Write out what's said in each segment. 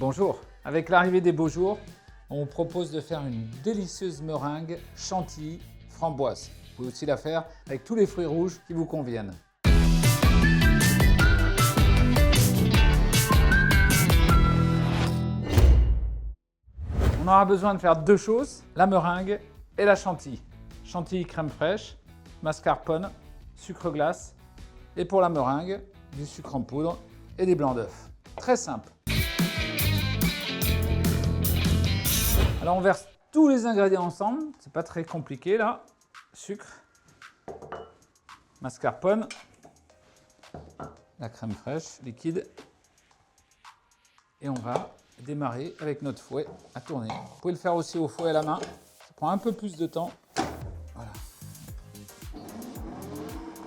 Bonjour, avec l'arrivée des beaux jours, on vous propose de faire une délicieuse meringue chantilly framboise. Vous pouvez aussi la faire avec tous les fruits rouges qui vous conviennent. On aura besoin de faire deux choses, la meringue et la chantilly. Chantilly crème fraîche, mascarpone, sucre glace et pour la meringue, du sucre en poudre et des blancs d'œufs. Très simple. Alors on verse tous les ingrédients ensemble, c'est pas très compliqué là. Sucre, mascarpone, la crème fraîche liquide et on va démarrer avec notre fouet à tourner. Vous pouvez le faire aussi au fouet à la main, ça prend un peu plus de temps. Voilà.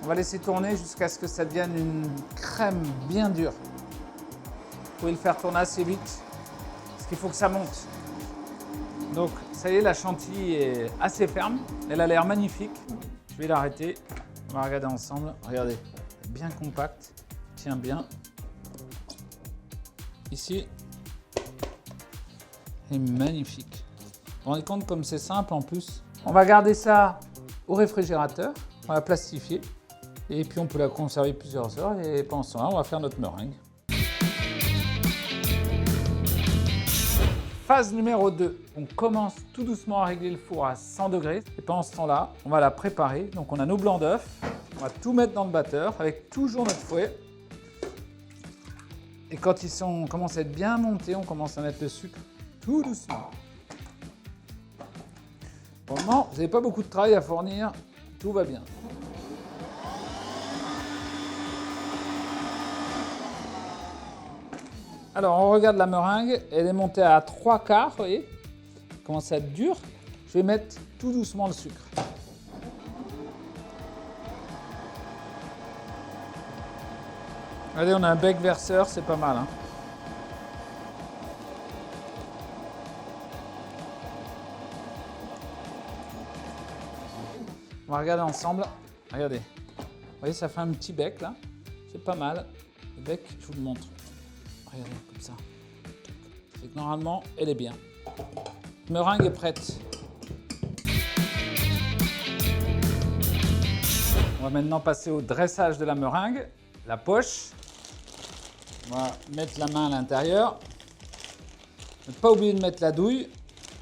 On va laisser tourner jusqu'à ce que ça devienne une crème bien dure. Vous pouvez le faire tourner assez vite parce qu'il faut que ça monte. Donc ça y est, la chantilly est assez ferme, elle a l'air magnifique. Je vais l'arrêter, on va regarder ensemble. Regardez, bien compact, tient bien. Ici, c'est magnifique. Vous vous rendez compte comme c'est simple en plus. On va garder ça au réfrigérateur, on va la plastifier et puis on peut la conserver plusieurs heures et pendant ce temps-là, on va faire notre meringue. Phase numéro 2, on commence tout doucement à régler le four à 100 degrés et pendant ce temps-là, on va la préparer. Donc on a nos blancs d'œufs, on va tout mettre dans le batteur avec toujours notre fouet. Et quand ils commencent à être bien montés, on commence à mettre le sucre tout doucement. Pour le moment, vous n'avez pas beaucoup de travail à fournir, tout va bien. Alors, on regarde la meringue, elle est montée à 3/4, vous voyez, elle commence à être dure. Je vais mettre tout doucement le sucre. Regardez, on a un bec verseur, c'est pas mal. On va regarder ensemble. Regardez, vous voyez, ça fait un petit bec là, c'est pas mal. Le bec, je vous le montre. Regardez, comme ça. Et que normalement, elle est bien. La meringue est prête. On va maintenant passer au dressage de la meringue. La poche. On va mettre la main à l'intérieur. Ne pas oublier de mettre la douille.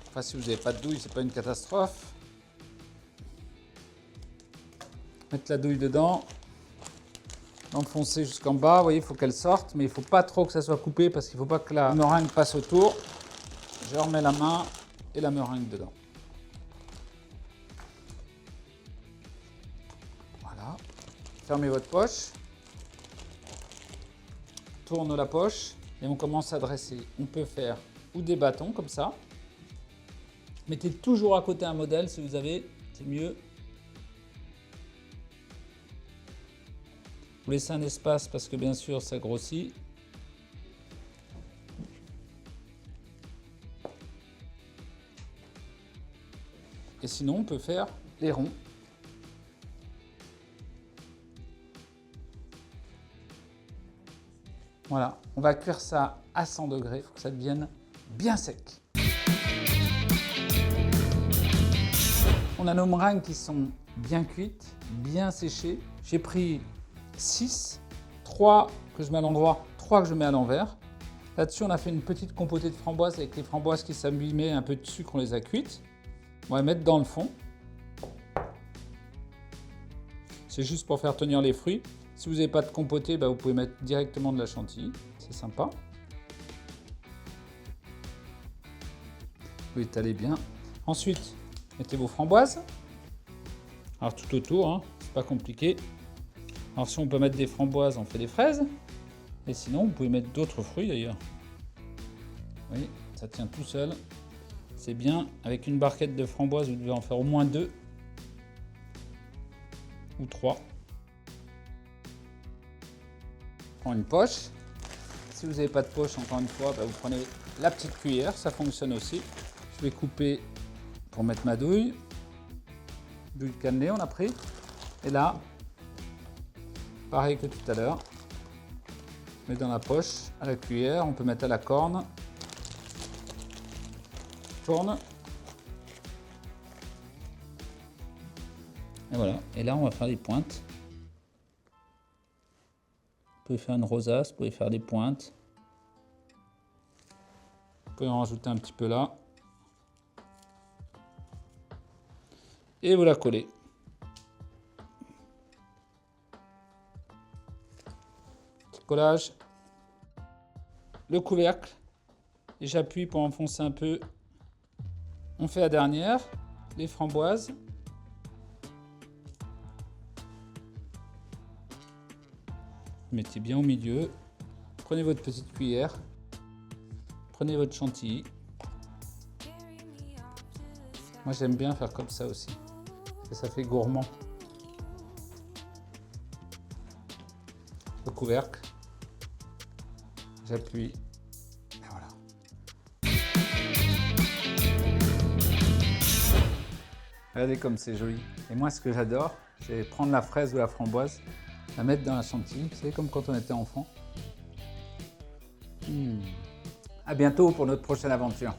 Enfin, si vous n'avez pas de douille, c'est pas une catastrophe. Mettre la douille dedans. L'enfoncer jusqu'en bas, vous voyez, il faut qu'elle sorte, mais il ne faut pas trop que ça soit coupé parce qu'il ne faut pas que la meringue passe autour. Je remets la main et la meringue dedans. Voilà. Fermez votre poche. Tourne la poche et on commence à dresser. On peut faire ou des bâtons comme ça. Mettez toujours à côté un modèle si vous avez, c'est mieux. Vous laissez un espace parce que bien sûr ça grossit. Et sinon on peut faire les ronds. Voilà, on va cuire ça à 100 degrés, il faut que ça devienne bien sec. On a nos meringues qui sont bien cuites, bien séchées. J'ai pris 6, 3 que je mets à l'endroit, 3 que je mets à l'envers. Là-dessus, on a fait une petite compotée de framboises avec les framboises qui s'abîmaient, un peu de sucre, on les a cuites. On va mettre dans le fond. C'est juste pour faire tenir les fruits. Si vous n'avez pas de compotée, vous pouvez mettre directement de la chantilly. C'est sympa. Vous étalez bien. Ensuite, mettez vos framboises. Alors tout autour, c'est pas compliqué. Alors si on peut mettre des framboises, on fait des fraises. Et sinon, vous pouvez mettre d'autres fruits d'ailleurs. Oui, ça tient tout seul. C'est bien. Avec une barquette de framboises, vous devez en faire au moins 2 ou 3. Prends une poche. Si vous n'avez pas de poche, encore une fois, vous prenez la petite cuillère, ça fonctionne aussi. Je vais couper pour mettre ma douille. Douille de cannelé, on a pris. Et là, pareil que tout à l'heure, on met dans la poche, à la cuillère, on peut mettre à la corne tourne. Et voilà. Et là, on va faire des pointes. Vous pouvez faire une rosace, vous pouvez faire des pointes. Vous pouvez en rajouter un petit peu là. Et vous la collez. Petit collage. Le couvercle. Et j'appuie pour enfoncer un peu. On fait la dernière. Les framboises. Mettez bien au milieu. Prenez votre petite cuillère. Prenez votre chantilly. Moi j'aime bien faire comme ça aussi. Ça fait gourmand. Le couvercle. J'appuie. Et voilà. Regardez comme c'est joli. Et moi ce que j'adore, c'est prendre la fraise ou la framboise, la mettre dans la chantilly. Vous savez, comme quand on était enfant. À bientôt pour notre prochaine aventure.